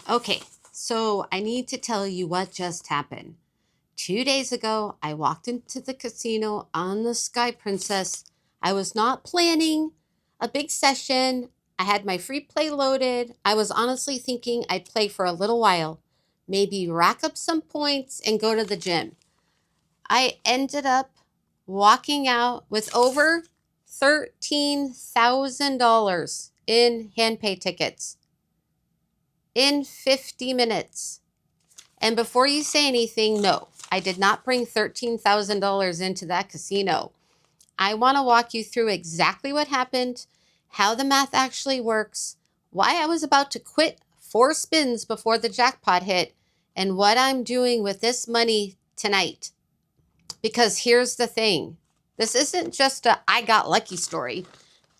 Okay, so I need to tell you what just happened. 2 days ago, I walked into the casino on the Sky Princess. I was not planning a big session. I had my free play loaded. I was honestly thinking I'd play for a little while, maybe rack up some points and go to the gym. I ended up walking out with over $13,000 in hand pay tickets in 50 minutes. And before you say anything, no, I did not bring $13,000 into that casino. I want to walk you through exactly what happened, how the math actually works, why I was about to quit 4 spins before the jackpot hit, and what I'm doing with this money tonight. Because here's the thing. This isn't just a I got lucky story.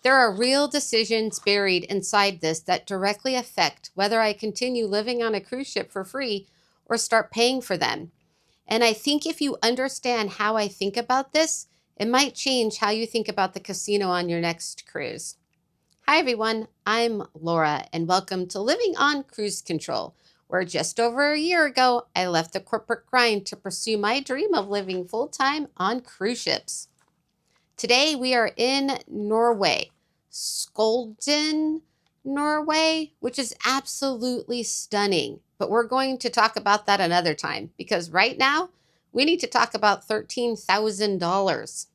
There are real decisions buried inside this that directly affect whether I continue living on a cruise ship for free or start paying for them. And I think if you understand how I think about this, it might change how you think about the casino on your next cruise. Hi, everyone. I'm Laura, and welcome to Living on Cruise Control, where just over a year ago, I left the corporate grind to pursue my dream of living full-time on cruise ships. Today, we are in Norway, Skolden, Norway, which is absolutely stunning. But we're going to talk about that another time because right now we need to talk about $13,000.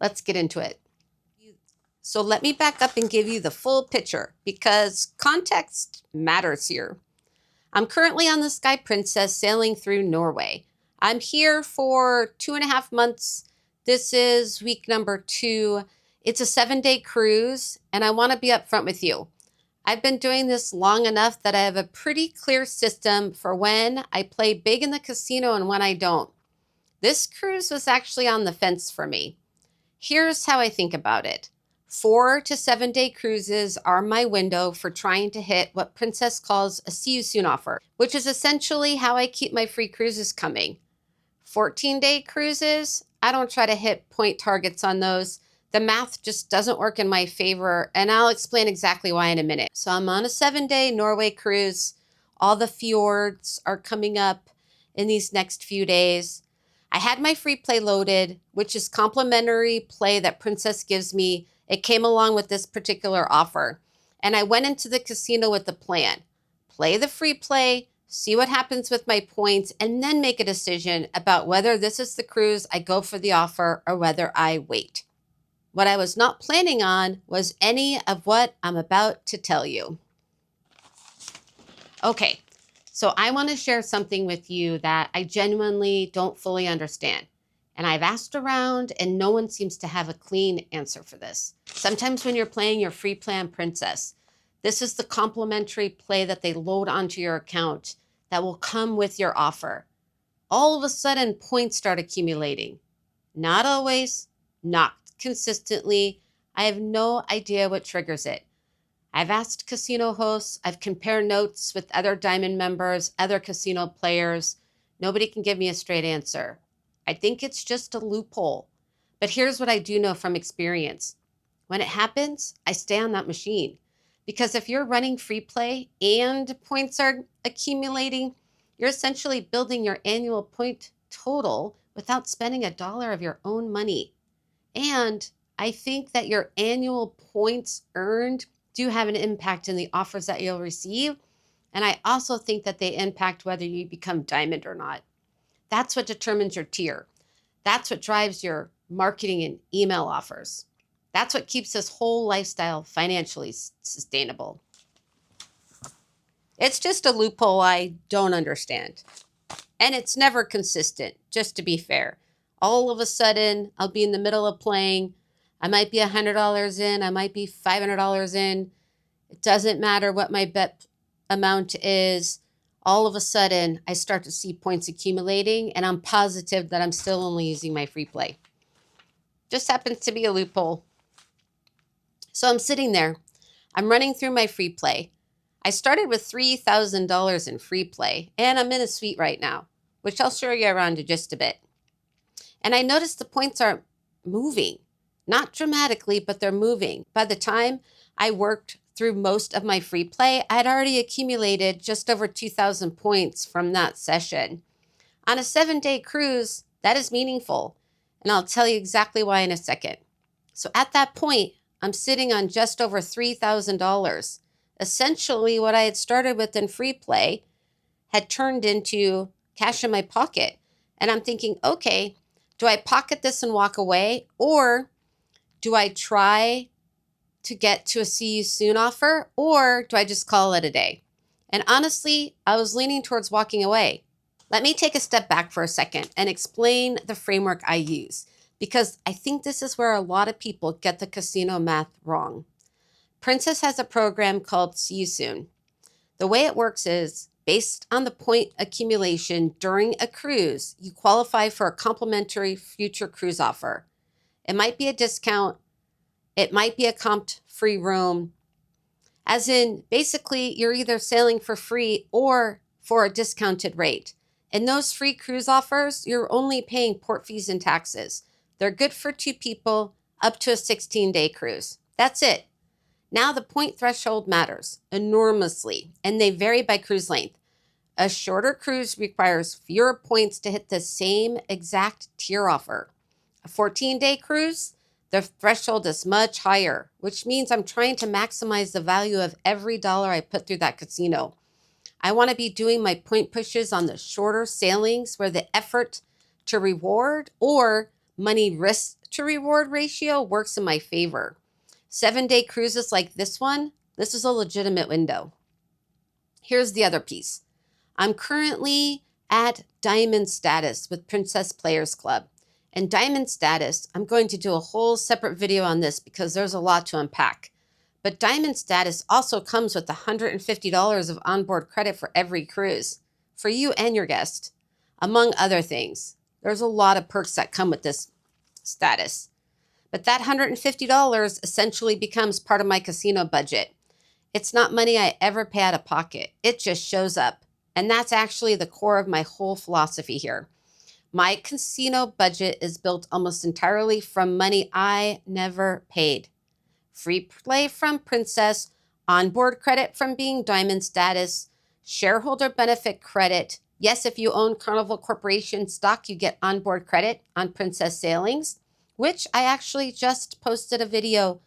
Let's get into it. So let me back up and give you the full picture because context matters here. I'm currently on the Sky Princess sailing through Norway. I'm here for 2.5 months. This is week number 2. It's a 7-day cruise, and I want to be upfront with you. I've been doing this long enough that I have a pretty clear system for when I play big in the casino and when I don't. This cruise was actually on the fence for me. Here's how I think about it. 4 to 7-day cruises are my window for trying to hit what Princess calls a see you soon offer, which is essentially how I keep my free cruises coming. 14-day cruises, I don't try to hit point targets on those. The math just doesn't work in my favor, and I'll explain exactly why in a minute. So I'm on a 7-day Norway cruise. All the fjords are coming up in these next few days. I had my free play loaded, which is complimentary play that Princess gives me. It came along with this particular offer. And I went into the casino with the plan. Play the free play, see what happens with my points, and then make a decision about whether this is the cruise I go for the offer or whether I wait. What I was not planning on was any of what I'm about to tell you. Okay, so I want to share something with you that I genuinely don't fully understand. And I've asked around and no one seems to have a clean answer for this. Sometimes when you're playing your free plan Princess, this is the complimentary play that they load onto your account that will come with your offer. All of a sudden, points start accumulating. Not always, not consistently. I have no idea what triggers it. I've asked casino hosts, I've compared notes with other Diamond members, other casino players. Nobody can give me a straight answer. I think it's just a loophole. But here's what I do know from experience. When it happens, I stay on that machine. Because if you're running free play and points are accumulating, you're essentially building your annual point total without spending $1 of your own money. And I think that your annual points earned do have an impact in the offers that you'll receive. And I also think that they impact whether you become Diamond or not. That's what determines your tier. That's what drives your marketing and email offers. That's what keeps this whole lifestyle financially sustainable. It's just a loophole I don't understand. And it's never consistent, just to be fair. All of a sudden, I'll be in the middle of playing. I might be $100 in. I might be $500 in. It doesn't matter what my bet amount is. All of a sudden, I start to see points accumulating, and I'm positive that I'm still only using my free play. Just happens to be a loophole. So I'm sitting there. I'm running through my free play. I started with $3,000 in free play, and I'm in a suite right now, which I'll show you around in just a bit. And I noticed the points are moving. Not dramatically, but they're moving. By the time I worked through most of my free play, I'd already accumulated just over 2,000 points from that session. On a 7-day cruise, that is meaningful, and I'll tell you exactly why in a second. So at that point, I'm sitting on just over $3,000. Essentially, what I had started with in free play had turned into cash in my pocket. And I'm thinking, okay, do I pocket this and walk away? Or do I try to get to a see you soon offer? Or do I just call it a day? And honestly, I was leaning towards walking away. Let me take a step back for a second and explain the framework I use, because I think this is where a lot of people get the casino math wrong. Princess has a program called See You Soon. The way it works is, based on the point accumulation during a cruise, you qualify for a complimentary future cruise offer. It might be a discount. It might be a comped free room. As in, basically, you're either sailing for free or for a discounted rate. In those free cruise offers, you're only paying port fees and taxes. They're good for 2 people up to a 16-day cruise. That's it. Now the point threshold matters enormously, and they vary by cruise length. A shorter cruise requires fewer points to hit the same exact tier offer. A 14-day cruise, the threshold is much higher, which means I'm trying to maximize the value of every dollar I put through that casino. I want to be doing my point pushes on the shorter sailings where the effort to reward or money risk to reward ratio works in my favor. 7-day cruises like this one, this is a legitimate window. Here's the other piece. I'm currently at Diamond status with Princess Players Club. And Diamond status, I'm going to do a whole separate video on this because there's a lot to unpack. But Diamond status also comes with $150 of onboard credit for every cruise, for you and your guest, among other things. There's a lot of perks that come with this status. But that $150 essentially becomes part of my casino budget. It's not money I ever pay out of pocket. It just shows up. And that's actually the core of my whole philosophy here. My casino budget is built almost entirely from money I never paid. Free play from Princess, onboard credit from being Diamond status, shareholder benefit credit. Yes, if you own Carnival Corporation stock, you get onboard credit on Princess sailings, which I actually just posted a video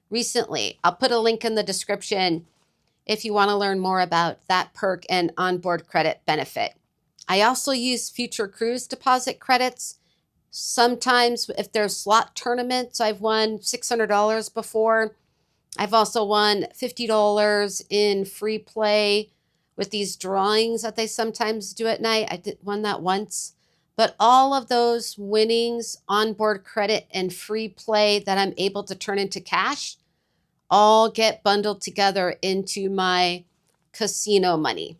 recently. I'll put a link in the description if you want to learn more about that perk and onboard credit benefit. I also use future cruise deposit credits. Sometimes if there's slot tournaments, I've won $600 before. I've also won $50 in free play with these drawings that they sometimes do at night. I won that once. But all of those winnings, onboard credit, and free play that I'm able to turn into cash all get bundled together into my casino money.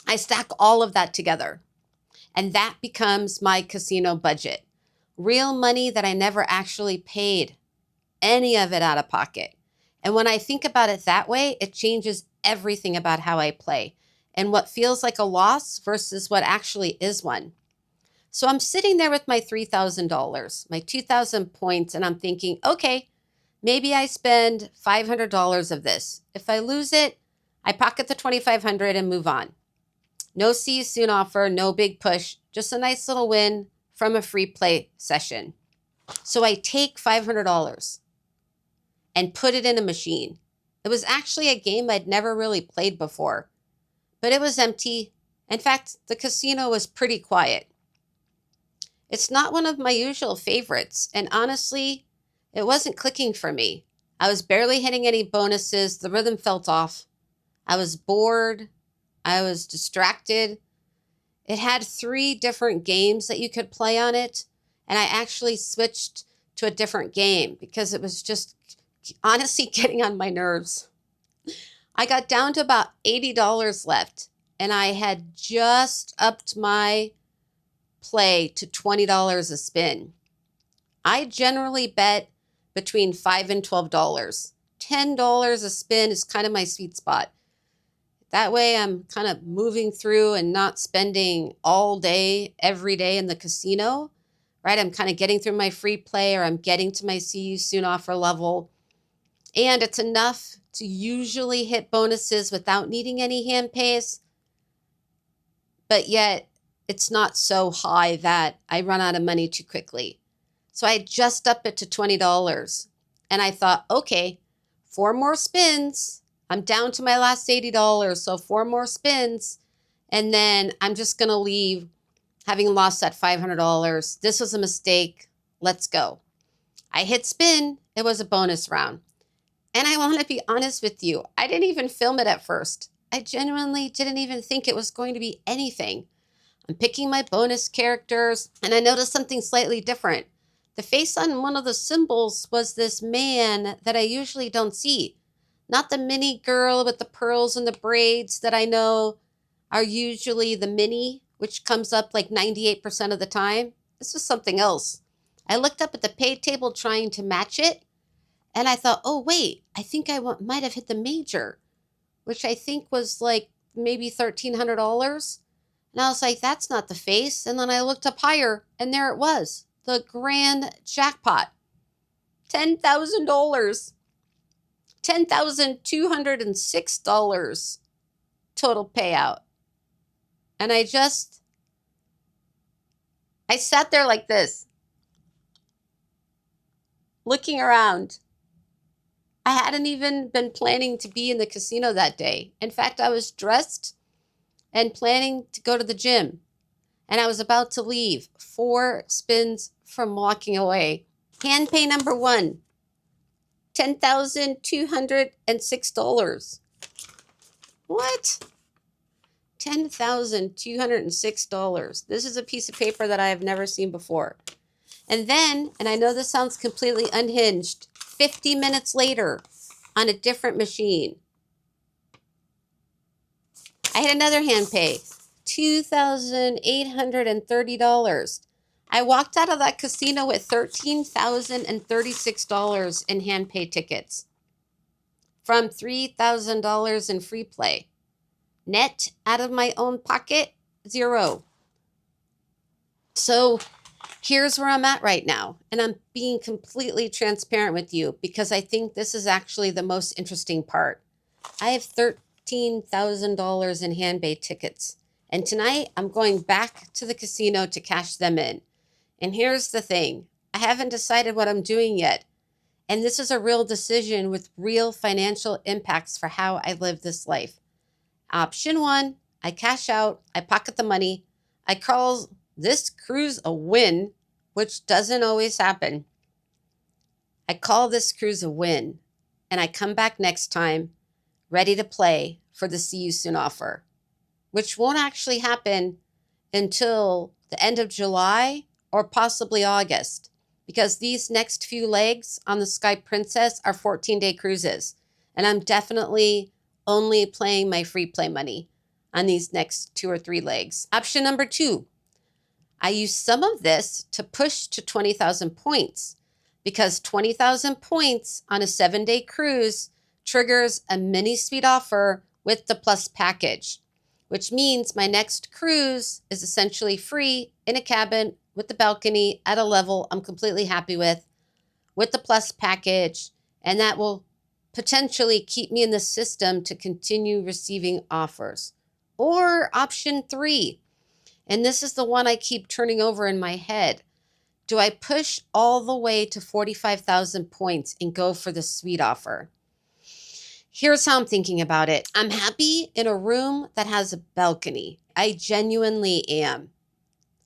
I stack all of that together, and that becomes my casino budget. Real money that I never actually paid any of it out of pocket. And when I think about it that way, it changes everything about how I play and what feels like a loss versus what actually is one. So I'm sitting there with my $3,000, my 2,000 points, and I'm thinking, okay, maybe I spend $500 of this. If I lose it, I pocket the $2,500 and move on. No see you soon offer, no big push, just a nice little win from a free play session. So I take $500 and put it in a machine. It was actually a game I'd never really played before, but it was empty. In fact, the casino was pretty quiet. It's not one of my usual favorites, and honestly, it wasn't clicking for me. I was barely hitting any bonuses. The rhythm felt off. I was bored. I was distracted. It had 3 different games that you could play on it, and I actually switched to a different game because it was just honestly getting on my nerves. I got down to about $80 left, and I had just upped my play to $20 a spin. I generally bet between $5 and $12. $10 a spin is kind of my sweet spot. That way I'm kind of moving through and not spending all day, every day in the casino, right? I'm kind of getting through my free play, or I'm getting to my see you soon offer level. And it's enough to usually hit bonuses without needing any hand pays, but yet it's not so high that I run out of money too quickly. So I just upped it to $20. And I thought, okay, 4 more spins. I'm down to my last $80. So 4 more spins. And then I'm just going to leave having lost that $500. This was a mistake. Let's go. I hit spin. It was a bonus round. And I want to be honest with you. I didn't even film it at first. I genuinely didn't even think it was going to be anything. I'm picking my bonus characters, and I noticed something slightly different. The face on one of the symbols was this man that I usually don't see. Not the mini girl with the pearls and the braids that I know are usually the mini, which comes up like 98% of the time. This was something else. I looked up at the pay table trying to match it, and I thought, oh, wait, I think I might have hit the major, which I think was like maybe $1,300. And I was like, that's not the face. And then I looked up higher, and there it was, the grand jackpot. $10,000. $10,206 total payout. And I sat there like this, looking around. I hadn't even been planning to be in the casino that day. In fact, I was dressed and planning to go to the gym. And I was about to leave 4 spins from walking away. Hand pay number 1, $10,206. What? $10,206. This is a piece of paper that I have never seen before. And then, and I know this sounds completely unhinged, 50 minutes later on a different machine, I had another hand pay, $2,830. I walked out of that casino with $13,036 in hand pay tickets from $3,000 in free play. Net out of my own pocket, 0. So here's where I'm at right now. And I'm being completely transparent with you because I think this is actually the most interesting part. I have $13,000 in hand pay tickets. And tonight I'm going back to the casino to cash them in. And here's the thing. I haven't decided what I'm doing yet. And this is a real decision with real financial impacts for how I live this life. Option 1, I cash out, I pocket the money, I call this cruise a win, which doesn't always happen. I call this cruise a win, and I come back next time ready to play for the See You Soon offer, which won't actually happen until the end of July or possibly August, because these next few legs on the Sky Princess are 14-day cruises, and I'm definitely only playing my free play money on these next 2 or 3 legs. Option number 2, I use some of this to push to 20,000 points because 20,000 points on a 7-day cruise triggers a mini suite offer with the plus package, which means my next cruise is essentially free in a cabin with the balcony at a level I'm completely happy with the plus package, and that will potentially keep me in the system to continue receiving offers. Or option 3, and this is the one I keep turning over in my head. Do I push all the way to 45,000 points and go for the suite offer? Here's how I'm thinking about it. I'm happy in a room that has a balcony. I genuinely am.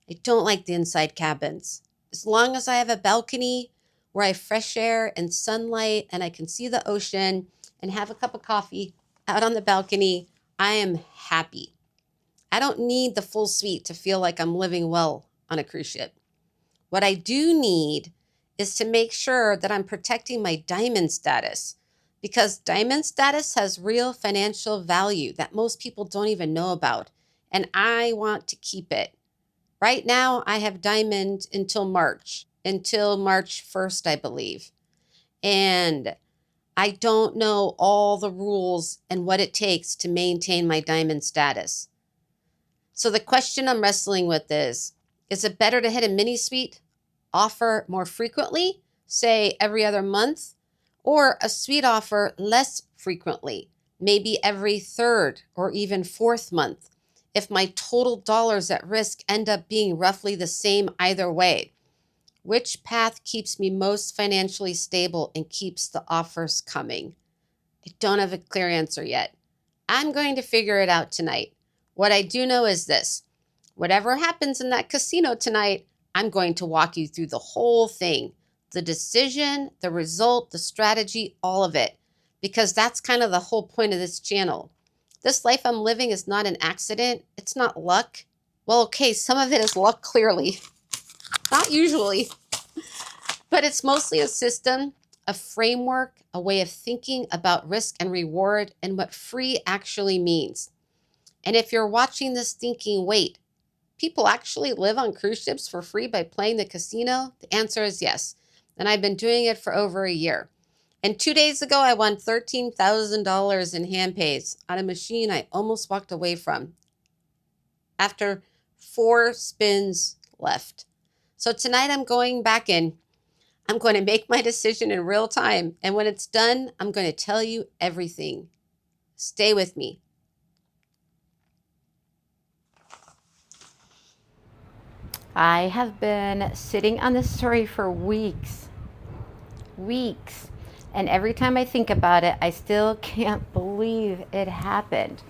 I don't like the inside cabins. As long as I have a balcony where I have fresh air and sunlight and I can see the ocean and have a cup of coffee out on the balcony, I am happy. I don't need the full suite to feel like I'm living well on a cruise ship. What I do need is to make sure that I'm protecting my diamond status, because diamond status has real financial value that most people don't even know about, and I want to keep it. Right now, I have diamond until March 1st, I believe. And I don't know all the rules and what it takes to maintain my diamond status. So the question I'm wrestling with is it better to hit a mini suite offer more frequently, say every other month, or a sweet offer less frequently, maybe every third or even fourth month, if my total dollars at risk end up being roughly the same either way? Which path keeps me most financially stable and keeps the offers coming? I don't have a clear answer yet. I'm going to figure it out tonight. What I do know is this: whatever happens in that casino tonight, I'm going to walk you through the whole thing, the decision, the result, the strategy, all of it, because that's kind of the whole point of this channel. This life I'm living is not an accident. It's not luck. Well, okay, some of it is luck, clearly. Not usually. But it's mostly a system, a framework, a way of thinking about risk and reward and what free actually means. And if you're watching this thinking, wait, people actually live on cruise ships for free by playing the casino? The answer is yes. And I've been doing it for over a year. And 2 days ago, I won $13,000 in hand pays on a machine I almost walked away from after 4 spins left. So tonight I'm going back in. I'm going to make my decision in real time. And when it's done, I'm going to tell you everything. Stay with me. I have been sitting on this story for weeks. And every time I think about it, I still can't believe it happened.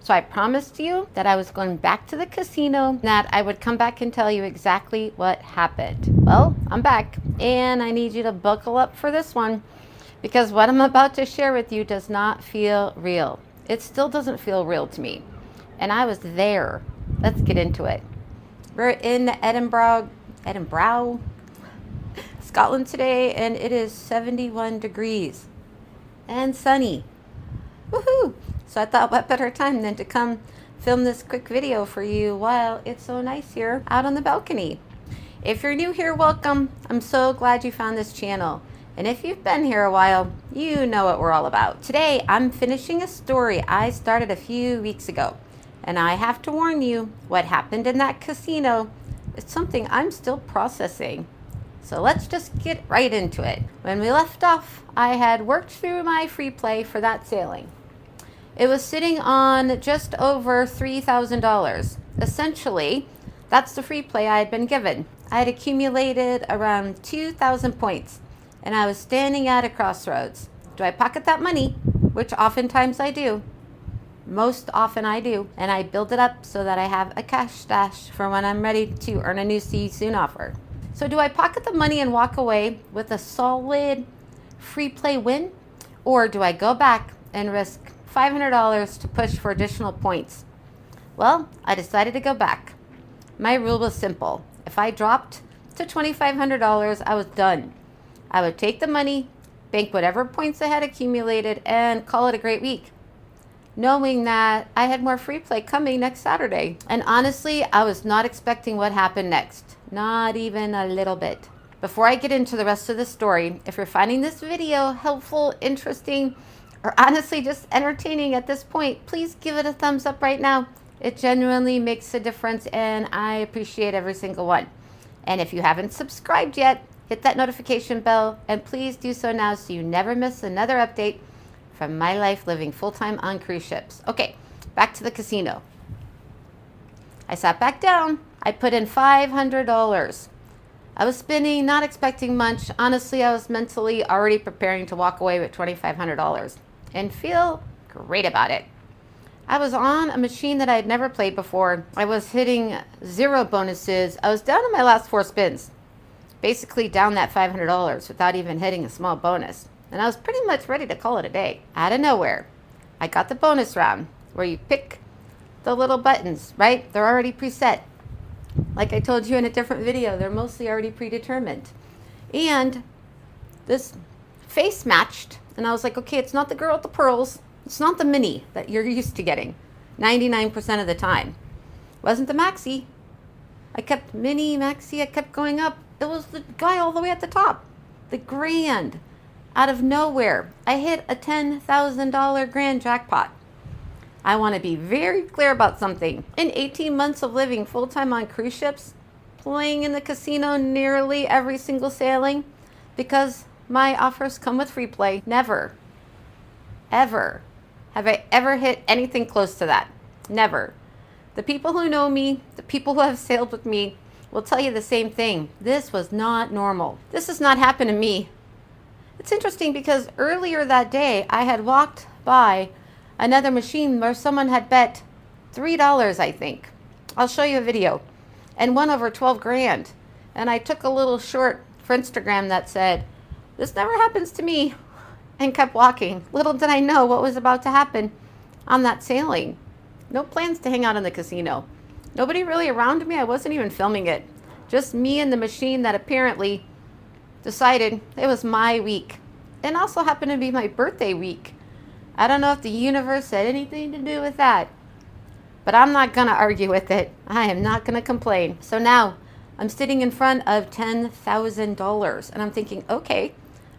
So I promised you that I was going back to the casino, that I would come back and tell you exactly what happened. Well, I'm back, and I need you to buckle up for this one, because what I'm about to share with you does not feel real. It still doesn't feel real to me. And I was there. Let's get into it. We're in Edinburgh, Scotland today, and it is 71 degrees and sunny. Woohoo! So I thought what better time than to come film this quick video for you while it's so nice here out on the balcony. If you're new here, welcome. I'm so glad you found this channel. And if you've been here a while, you know what we're all about. Today, I'm finishing a story I started a few weeks ago. And I have to warn you, what happened in that casino is something I'm still processing. So let's just get right into it. When we left off, I had worked through my free play for that sailing. It was sitting on just over $3,000. Essentially, that's the free play I had been given. I had accumulated around 2,000 points, and I was standing at a crossroads. Do I pocket that money? Which oftentimes I do. Most often I do, and I build it up so that I have a cash stash for when I'm ready to earn a new See You Soon offer. So do I pocket the money and walk away with a solid free play win? Or do I go back and risk $500 to push for additional points? Well, I decided to go back. My rule was simple. If I dropped to $2,500, I was done. I would take the money, bank whatever points I had accumulated, and call it a great week, knowing that I had more free play coming next Saturday. And honestly, I was not expecting what happened next. Not even a little bit. Before I get into the rest of the story, if you're finding this video helpful, interesting, or honestly just entertaining at this point, please give it a thumbs up right now. It genuinely makes a difference, and I appreciate every single one. And if you haven't subscribed yet, hit that notification bell, and please do so now so you never miss another update from my life living full-time on cruise ships. Okay, back to the casino. I sat back down. I put in $500. I was spinning, not expecting much. Honestly, I was mentally already preparing to walk away with $2,500 and feel great about it. I was on a machine that I had never played before. I was hitting 0 bonuses. I was down to my last 4 spins, basically down that $500 without even hitting a small bonus. And I was pretty much ready to call it a day. Out of nowhere, I got the bonus round where you pick the little buttons, right? They're already preset. Like I told you in a different video, they're mostly already predetermined. And this face matched, and I was like, okay, it's not the girl with the pearls. It's not the mini that you're used to getting 99% of the time. It wasn't the maxi. I kept mini, maxi, I kept going up. It was the guy all the way at the top, the grand. Out of nowhere, I hit a $10,000 grand jackpot. I want to be very clear about something. In 18 months of living full-time on cruise ships, playing in the casino nearly every single sailing, because my offers come with free play. Never, ever have I ever hit anything close to that. Never. The people who know me, the people who have sailed with me, will tell you the same thing. This was not normal. This has not happened to me. It's interesting because earlier that day, I had walked by another machine where someone had bet $3, I think. I'll show you a video. And won over 12 grand. And I took a little short for Instagram that said, "This never happens to me," and kept walking. Little did I know what was about to happen on that sailing. No plans to hang out in the casino. Nobody really around me. I wasn't even filming it. Just me and the machine that apparently decided it was my week. And also happened to be my birthday week. I don't know if the universe had anything to do with that. But I'm not going to argue with it. I am not going to complain. So now I'm sitting in front of $10,000. And I'm thinking, okay,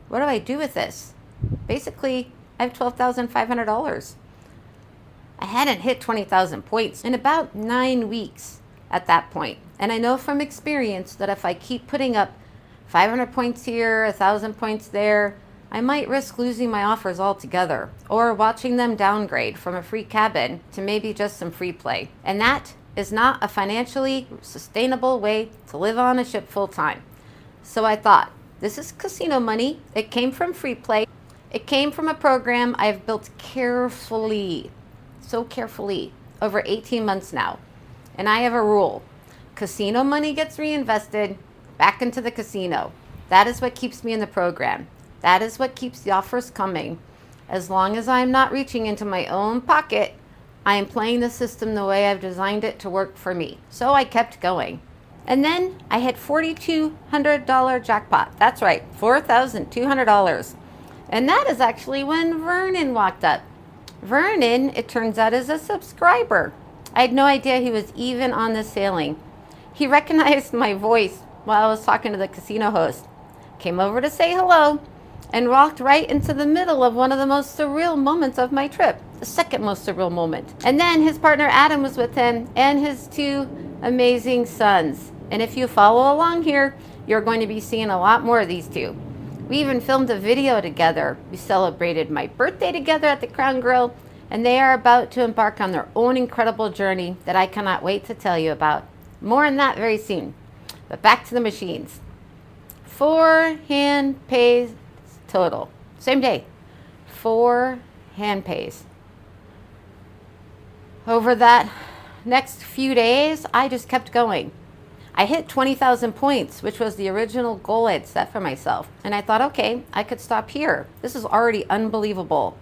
what do I do with this? Basically, I have $12,500. I hadn't hit 20,000 points in about 9 weeks at that point. And I know from experience that if I keep putting up 500 points here, 1,000 points there, I might risk losing my offers altogether or watching them downgrade from a free cabin to maybe just some free play. And that is not a financially sustainable way to live on a ship full time. So I thought, this is casino money. It came from free play. It came from a program I've built carefully, so carefully, over 18 months now. And I have a rule. Casino money gets reinvested back into the casino. That is what keeps me in the program. That is what keeps the offers coming. As long as I'm not reaching into my own pocket, I am playing the system the way I've designed it to work for me. So I kept going. And then I hit $4,200 jackpot. That's right, $4,200. And that is actually when Vernon walked up. Vernon, it turns out, is a subscriber. I had no idea he was even on this sailing. He recognized my voice while I was talking to the casino host, came over to say hello, and walked right into the middle of one of the most surreal moments of my trip, the second most surreal moment. And then his partner Adam was with him and his 2 amazing sons. And if you follow along here, you're going to be seeing a lot more of these 2. We even filmed a video together. We celebrated my birthday together at the Crown Grill, and they are about to embark on their own incredible journey that I cannot wait to tell you about. More on that very soon. But back to the machines. 4 hand pays total. Same day. 4 hand pays. Over that next few days, I just kept going. I hit 20,000 points, which was the original goal I'd set for myself. And I thought, okay, I could stop here. This is already unbelievable.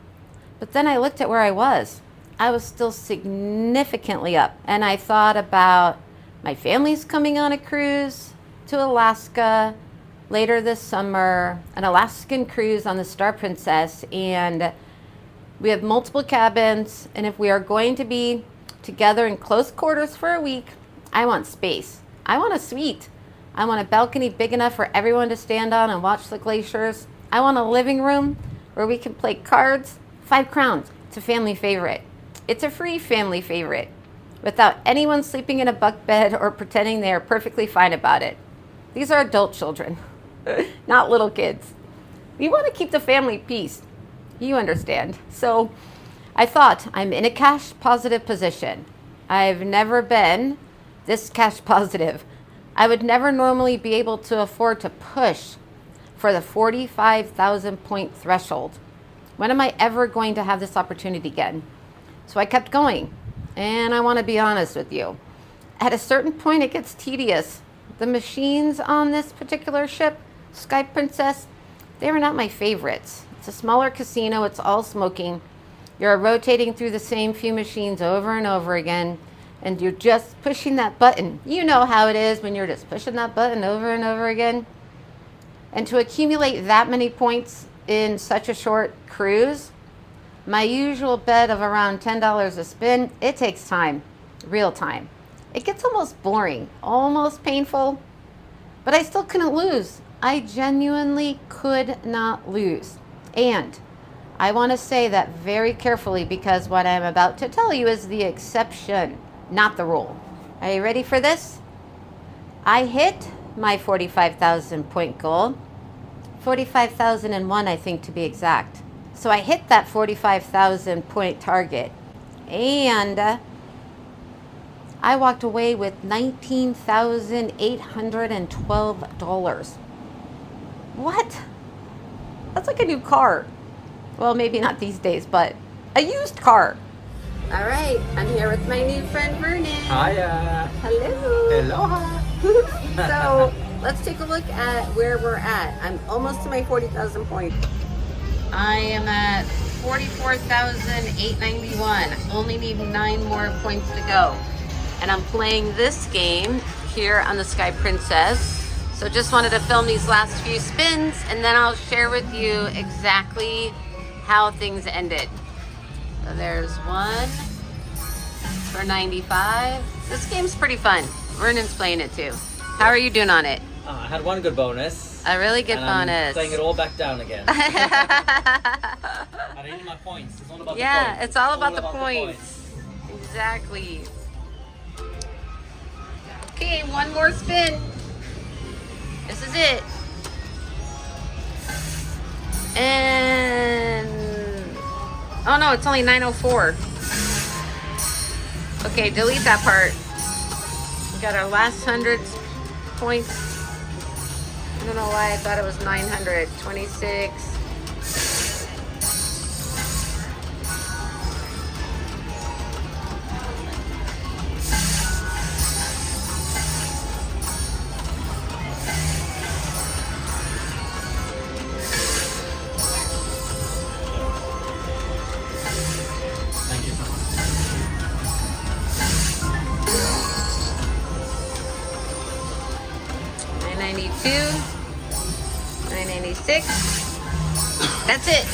But then I looked at where I was. I was still significantly up. And I thought about my family's coming on a cruise to Alaska later this summer, an Alaskan cruise on the Star Princess. And we have multiple cabins. And if we are going to be together in close quarters for a week, I want space. I want a suite. I want a balcony big enough for everyone to stand on and watch the glaciers. I want a living room where we can play cards. 5 crowns. It's a family favorite. It's a free family favorite without anyone sleeping in a bunk bed or pretending they are perfectly fine about it. These are adult children, not little kids. We want to keep the family peace. You understand. So I thought, I'm in a cash positive position. I've never been this cash positive. I would never normally be able to afford to push for the 45,000 point threshold. When am I ever going to have this opportunity again? So I kept going. And I want to be honest with you. At a certain point, it gets tedious. The machines on this particular ship, Sky Princess, they were not my favorites. It's a smaller casino. It's all smoking. You're rotating through the same few machines over and over again. And you're just pushing that button. You know how it is when you're just pushing that button over and over again. And to accumulate that many points in such a short cruise, my usual bet of around $10 a spin, it takes time, real time. It gets almost boring, almost painful, but I still couldn't lose. I genuinely could not lose. And I want to say that very carefully because what I'm about to tell you is the exception, not the rule. Are you ready for this? I hit my 45,000 point goal 45,001, I think, to be exact. So I hit that 45,000 point target, and I walked away with $19,812. What? That's like a new car. Well, maybe not these days, but a used car. All right, I'm here with my new friend Vernon. Hiya. Hello. Aloha. So let's take a look at where we're at. I'm almost to my 40,000 points. I am at 44,891. Only need 9 more points to go. And I'm playing this game here on the Sky Princess. So just wanted to film these last few spins, and then I'll share with you exactly how things ended. So there's one for 95. This game's pretty fun. Vernon's playing it too. How are you doing on it? I had one good bonus. A really good bonus. I'm playing it all back down again. I need my points. It's all about the points. It's all about the points. Exactly. Okay, one more spin. This is it. And oh no, it's only 904. Okay, delete that part. We got our last 100 points. I don't know why I thought it was 900. 26. Thank you so much. 992. 996. That's it.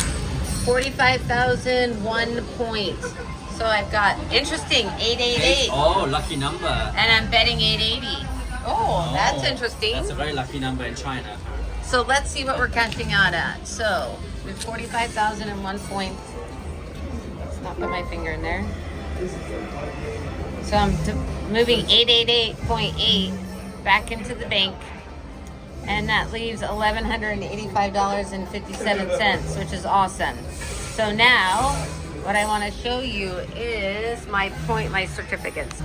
45,001 points. So I've got interesting 888. Oh, lucky number. And I'm betting 880. Oh, that's interesting. That's a very lucky number in China. So let's see what we're cashing out at. So we have 45,001 points. Let's not put my finger in there. So I'm moving 888.8 back into the bank. And that leaves $1,185.57, which is awesome. So now, what I want to show you is my certificates.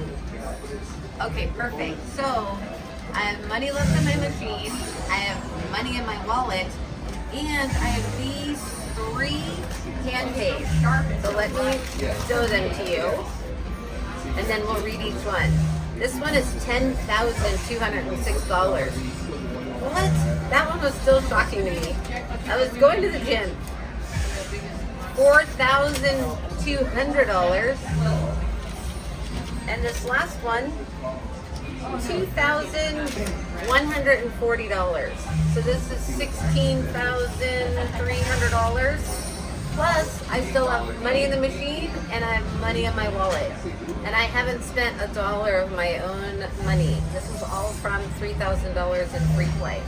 Okay, perfect. So I have money left in my machine, I have money in my wallet, and I have these 3 hand pays. So let me show them to you, and then we'll read each one. This one is $10,206. What? That one was still shocking to me. I was going to the gym. $4,200. And this last one, $2,140. So this is $16,300. Plus, I still have money in the machine and I have money in my wallet. And I haven't spent $1 of my own money. This is all from $3,000 in free play.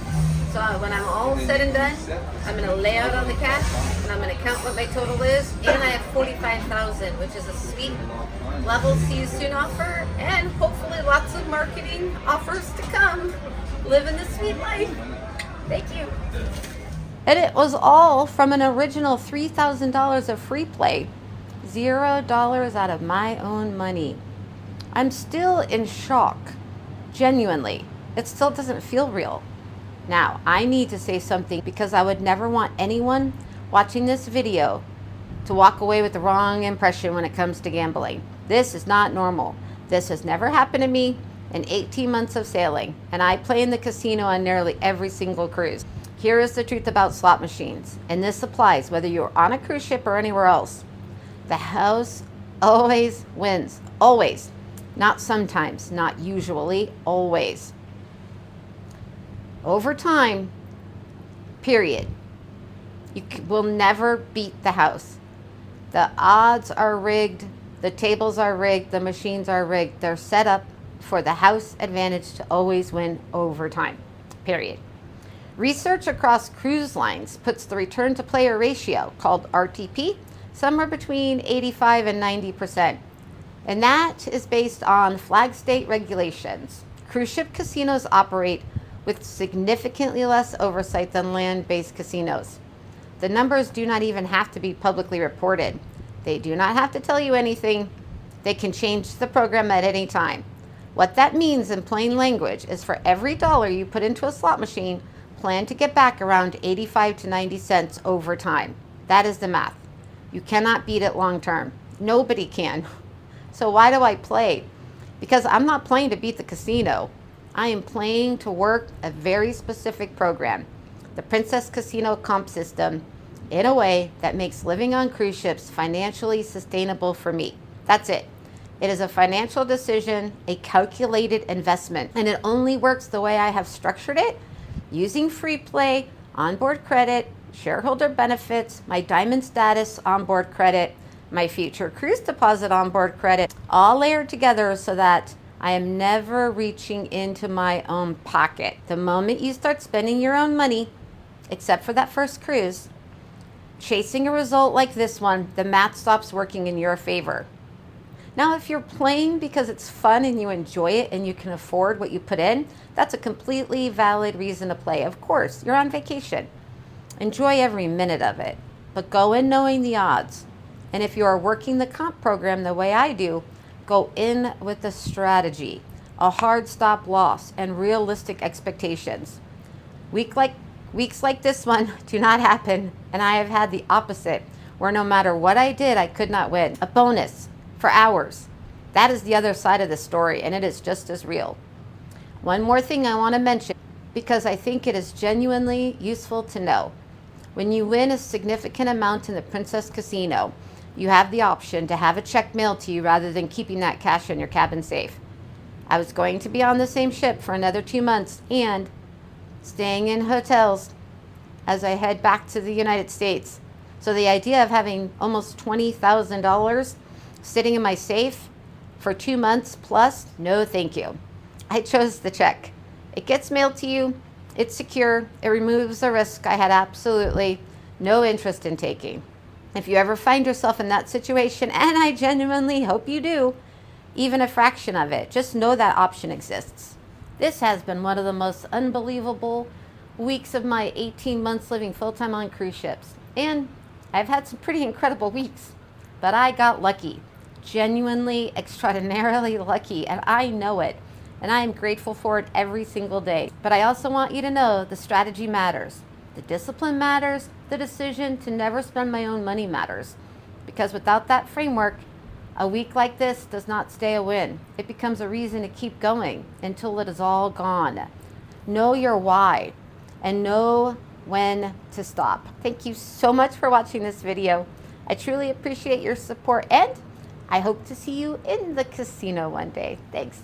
So when I'm all said and done, I'm going to lay out on the cash and I'm going to count what my total is. And I have 45,000, which is a sweet level see you soon offer, and hopefully lots of marketing offers to come. Living the sweet life. Thank you. And it was all from an original $3,000 of free play. $0 out of my own money. I'm still in shock. Genuinely. It still doesn't feel real. Now, I need to say something because I would never want anyone watching this video to walk away with the wrong impression when it comes to gambling. This is not normal. This has never happened to me in 18 months of sailing, and I play in the casino on nearly every single cruise. Here is the truth about slot machines, and this applies whether you're on a cruise ship or anywhere else. The house always wins. Always. Not sometimes, not usually, always. Over time, period. You will never beat the house. The odds are rigged, the tables are rigged, the machines are rigged. They're set up for the house advantage to always win over time, period. Research across cruise lines puts the return to player ratio, called RTP, somewhere between 85 and 90%. And that is based on flag state regulations. Cruise ship casinos operate with significantly less oversight than land-based casinos. The numbers do not even have to be publicly reported. They do not have to tell you anything. They can change the program at any time. What that means in plain language is for every dollar you put into a slot machine, plan to get back around 85 to 90 cents over time. That is the math. You cannot beat it long term. Nobody can. So why do I play? Because I'm not playing to beat the casino. I am playing to work a very specific program, the Princess Casino comp system, in a way that makes living on cruise ships financially sustainable for me. That's it. It is a financial decision, a calculated investment, and it only works the way I have structured it, using free play, onboard credit, shareholder benefits, my diamond status onboard credit, my future cruise deposit onboard credit, all layered together so that I am never reaching into my own pocket. The moment you start spending your own money, except for that first cruise, chasing a result like this one, the math stops working in your favor. Now, if you're playing because it's fun and you enjoy it and you can afford what you put in, that's a completely valid reason to play. Of course, you're on vacation. Enjoy every minute of it, but go in knowing the odds. And if you are working the comp program the way I do, go in with a strategy, a hard stop loss, and realistic expectations. Weeks like this one do not happen, and I have had the opposite, where no matter what I did, I could not win. A bonus for hours. That is the other side of the story, and it is just as real. One more thing I want to mention, because I think it is genuinely useful to know. When you win a significant amount in the Princess Casino, you have the option to have a check mailed to you rather than keeping that cash in your cabin safe. I was going to be on the same ship for another 2 months and staying in hotels as I head back to the United States. So the idea of having almost $20,000 sitting in my safe for 2 months plus, no thank you. I chose the check. It gets mailed to you, it's secure, it removes a risk I had absolutely no interest in taking. If you ever find yourself in that situation, and I genuinely hope you do, even a fraction of it, just know that option exists. This has been one of the most unbelievable weeks of my 18 months living full-time on cruise ships. And I've had some pretty incredible weeks, but I got lucky. Genuinely, extraordinarily lucky, and I know it, and I am grateful for it every single day. But I also want you to know the strategy matters, the discipline matters, the decision to never spend my own money matters, because without that framework, a week like this does not stay a win. It becomes a reason to keep going until it is all gone. Know your why and know when to stop. Thank you so much for watching this video. I truly appreciate your support, and I hope to see you in the casino one day. Thanks.